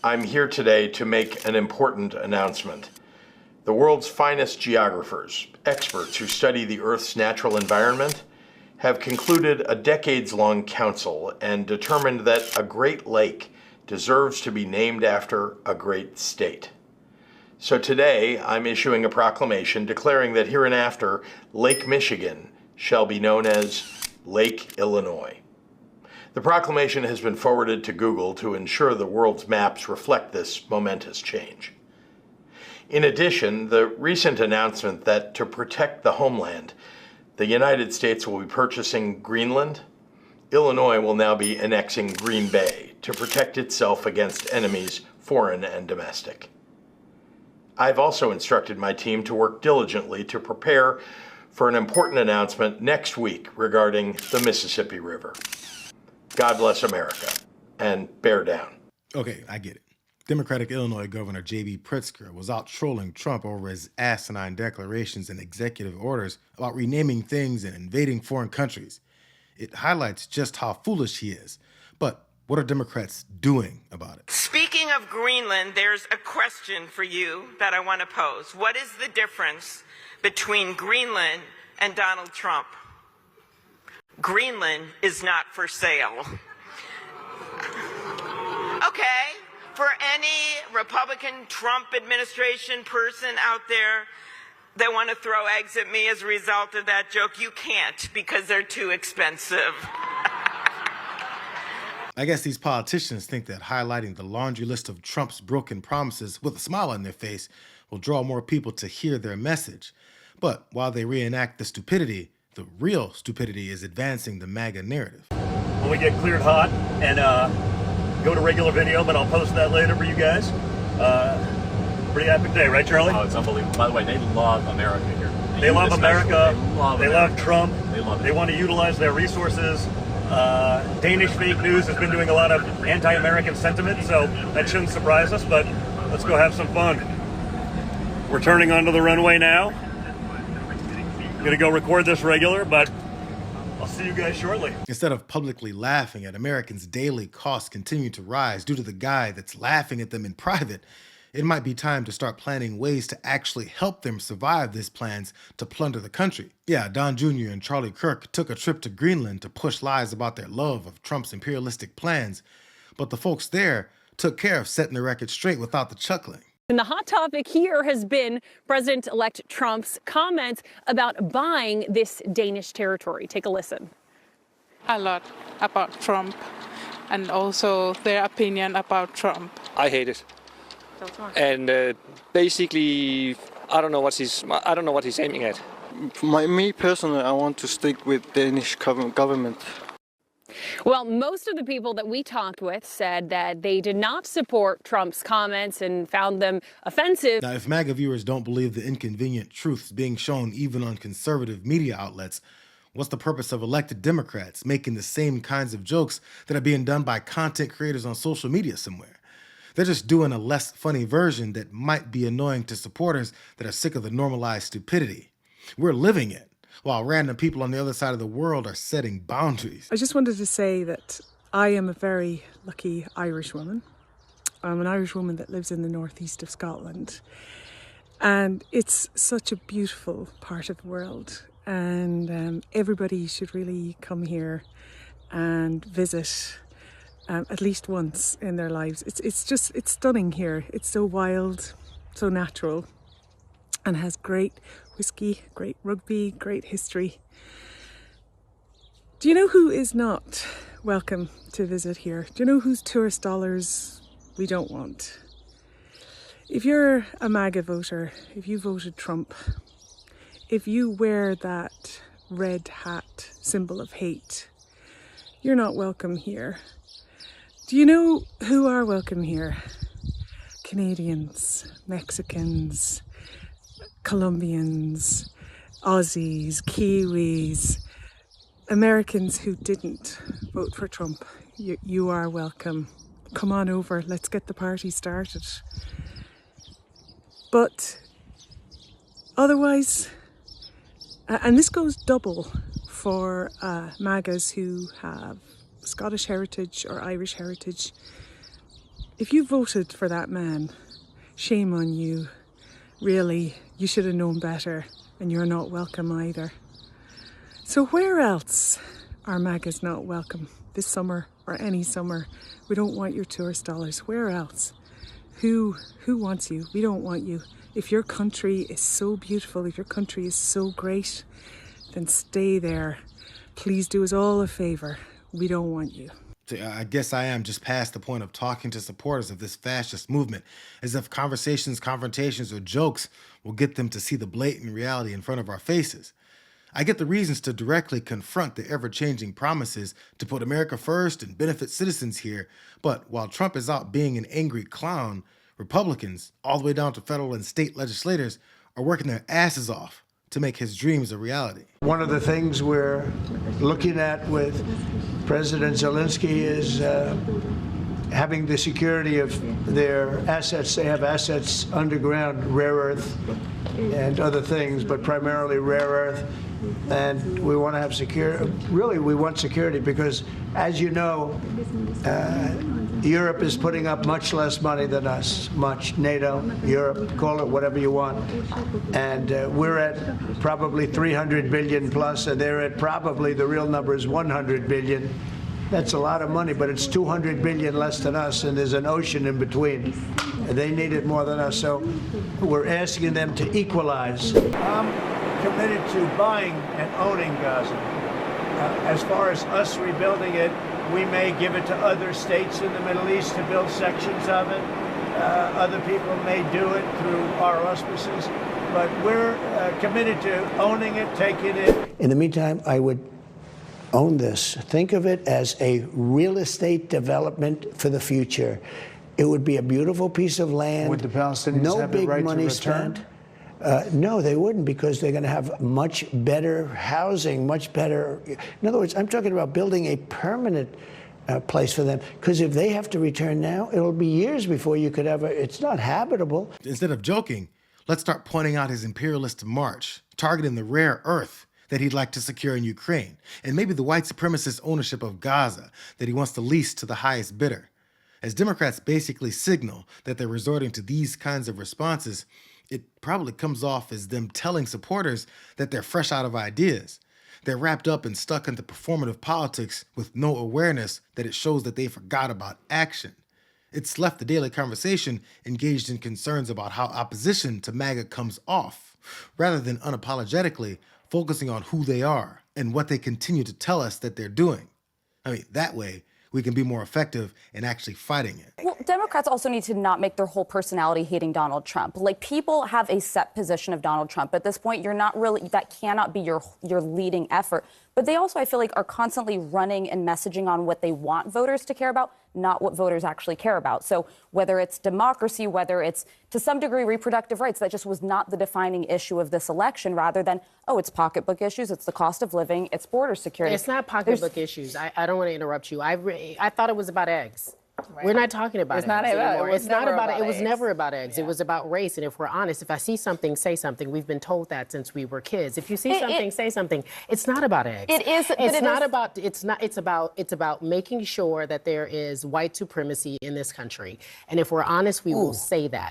I'm here today to make an important announcement. The world's finest geographers, experts who study the Earth's natural environment, have concluded a decades-long council and determined that a Great Lake deserves to be named after a great state. So today, I'm issuing a proclamation declaring that hereinafter, Lake Michigan shall be known as Lake Illinois. The proclamation has been forwarded to Google to ensure the world's maps reflect this momentous change. In addition, the recent announcement that to protect the homeland, the United States will be purchasing Greenland, Illinois will now be annexing Green Bay to protect itself against enemies, foreign and domestic. I've also instructed my team to work diligently to prepare for an important announcement next week regarding the Mississippi River. God bless America, and bear down. Okay, I get it. Democratic Illinois Governor J.B. Pritzker was out trolling Trump over his asinine declarations and executive orders about renaming things and invading foreign countries. It highlights just how foolish he is. But what are Democrats doing about it? Speaking of Greenland, there's a question for you that I want to pose. What is the difference between Greenland and Donald Trump? Greenland is not for sale. Okay, for any Republican Trump administration person out there that want to throw eggs at me as a result of that joke, you can't because they're too expensive. I guess these politicians think that highlighting the laundry list of Trump's broken promises with a smile on their face will draw more people to hear their message. But while they reenact the stupidity, the real stupidity is advancing the MAGA narrative. When we get cleared hot and go to regular video, but I'll post that later for you guys. Pretty epic day, right, Charlie? Oh, it's unbelievable. By the way, they love America here. They love America. They love Trump. They love it. They want to utilize their resources. Danish fake news has been doing a lot of anti-American sentiment, so that shouldn't surprise us, but let's go have some fun. We're turning onto the runway now. Gonna go record this regular, but I'll see you guys shortly. Instead of publicly laughing at Americans' daily costs continue to rise due to the guy that's laughing at them in private, it might be time to start planning ways to actually help them survive these plans to plunder the country. Yeah, Don Jr. and Charlie Kirk took a trip to Greenland to push lies about their love of Trump's imperialistic plans, but the folks there took care of setting the record straight without the chuckling. And the hot topic here has been President-elect Trump's comments about buying this Danish territory. Take a listen. A lot about Trump and also their opinion about Trump. I hate it. And basically, I don't know what he's aiming at. Me personally, I want to stick with Danish government. Well, most of the people that we talked with said that they did not support Trump's comments and found them offensive. Now, if MAGA viewers don't believe the inconvenient truths being shown even on conservative media outlets, what's the purpose of elected Democrats making the same kinds of jokes that are being done by content creators on social media somewhere? They're just doing a less funny version that might be annoying to supporters that are sick of the normalized stupidity. We're living it, while random people on the other side of the world are setting boundaries. I just wanted to say that I am a very lucky Irish woman. I'm an Irish woman that lives in the northeast of Scotland. And it's such a beautiful part of the world. And everybody should really come here and visit at least once in their lives. It's stunning here. It's so wild, so natural, and has great whiskey, great rugby, great history. Do you know who is not welcome to visit here? Do you know whose tourist dollars we don't want? If you're a MAGA voter, if you voted Trump, if you wear that red hat symbol of hate, you're not welcome here. Do you know who are welcome here? Canadians, Mexicans, Colombians, Aussies, Kiwis, Americans who didn't vote for Trump. You are welcome. Come on over, let's get the party started. But otherwise, and this goes double for MAGAs who have Scottish heritage or Irish heritage, If you voted for that man, shame on you. Really, you should have known better, and you're not welcome either. So where else are MAGAs not welcome this summer or any summer? We don't want your tourist dollars. Where else? Who wants you? We don't want you. If your country is so beautiful, if your country is so great, then stay there. Please do us all a favor. We don't want you. I guess I am just past the point of talking to supporters of this fascist movement, as if conversations, confrontations, or jokes will get them to see the blatant reality in front of our faces. I get the reasons to directly confront the ever-changing promises to put America first and benefit citizens here, but while Trump is out being an angry clown, Republicans, all the way down to federal and state legislators, are working their asses off to make his dreams a reality. One of the things we're looking at with President Zelensky is having the security of their assets. They have assets underground, rare earth and other things, but primarily rare earth. And we want to have security. Really, we want security because, as you know, Europe is putting up much less money than us. NATO, Europe, call it whatever you want. And we're at probably 300 billion plus, and they're at probably, the real number is 100 billion. That's a lot of money, but it's 200 billion less than us, and there's an ocean in between. They need it more than us, so we're asking them to equalize. I'm committed to buying and owning Gaza. As far as us rebuilding it, we may give it to other states in the Middle East to build sections of it. Other people may do it through our auspices, but we're committed to owning it, taking it. In the meantime, I would own this. Think of it as a real estate development for the future. It would be a beautiful piece of land. Would the Palestinians have the right to return? No, they wouldn't, because they're going to have much better housing, much better. In other words, I'm talking about building a permanent place for them, because if they have to return now, it'll be years before you could ever. It's not habitable. Instead of joking, let's start pointing out his imperialist march, targeting the rare earth that he'd like to secure in Ukraine, and maybe the white supremacist ownership of Gaza that he wants to lease to the highest bidder. As Democrats basically signal that they're resorting to these kinds of responses, it probably comes off as them telling supporters that they're fresh out of ideas. They're wrapped up and stuck into performative politics with no awareness that it shows that they forgot about action. It's left the daily conversation engaged in concerns about how opposition to MAGA comes off, rather than unapologetically focusing on who they are and what they continue to tell us that they're doing. I mean, that way, we can be more effective in actually fighting it. Well, Democrats also need to not make their whole personality hating Donald Trump. Like, people have a set position of Donald Trump. At this point, you're not really, that cannot be your leading effort. But they also, I feel like, are constantly running and messaging on what they want voters to care about, not what voters actually care about. So whether it's democracy, whether it's, to some degree, reproductive rights, that just was not the defining issue of this election, rather than, oh, it's pocketbook issues, it's the cost of living, it's border security. It's not pocketbook issues. I don't want to interrupt you. I thought it was about eggs. Right. We're not talking about it's eggs anymore. It's not about it. It was eggs. Never about eggs. Yeah. It was about race. And if we're honest, if I see something, say something. We've been told that since we were kids. If you see something, say something. It's not about eggs. It is. It's not about. It's not. It's about making sure that there is white supremacy in this country. And if we're honest, we will say that.